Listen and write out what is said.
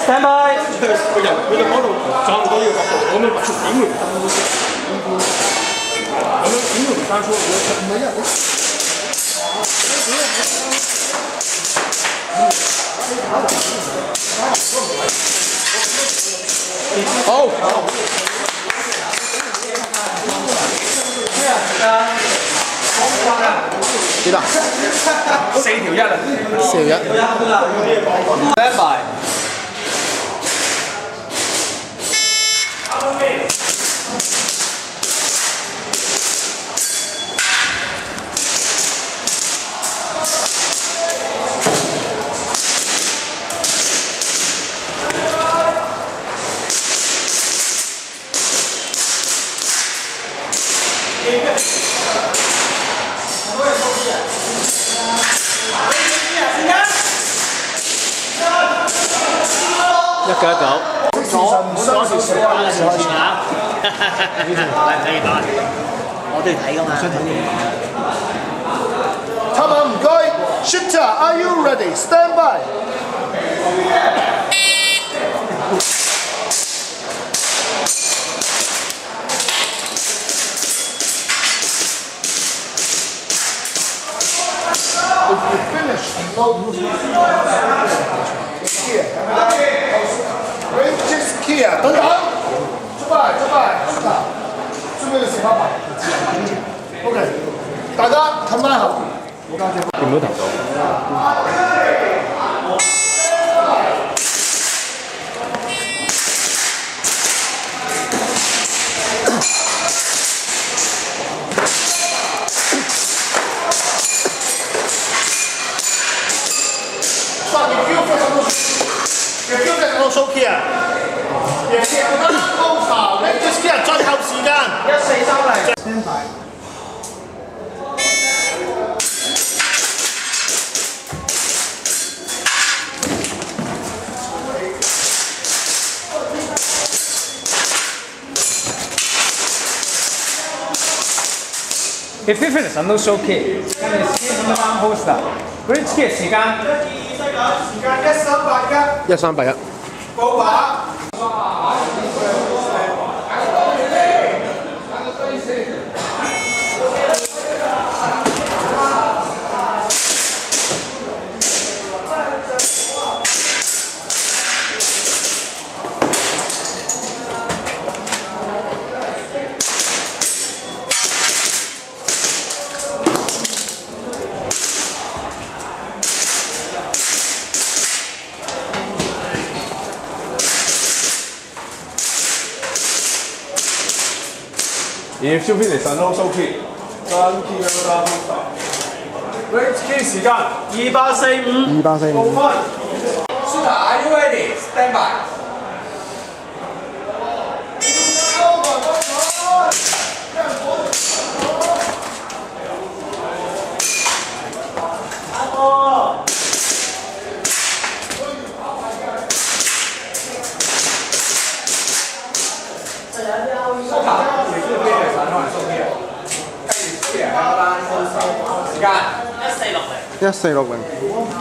Stand by。個人佢就嗰度撞到呢個角度，咁樣把出點會唔得？咁樣點會唔單出？唔係啊！好。幾多？4條1啊！4條1。Stand by。199。嗰時數班嘅時候啊，嚟唔嚟講？我都要睇㗎嘛。想睇你。Come on，唔該。Shooter，Are you ready? Stand by。If you finish, no Kia. Range is Kia. 等等，出發，準備食飯。OK， 大家冚翻後。見唔到頭到。If you get also Kia， 亦是啱高潮，你隻 Kia 最後時間。1430嚟。Stand by。If you finish on no show key，跟住先咁樣 poster。Bridge key 時間。1381。報把。If you finish on no show key，跟 key 嗰個 poster。Bridge key 時間2845。2845。Shooter，Are you ready? Stand by。1460。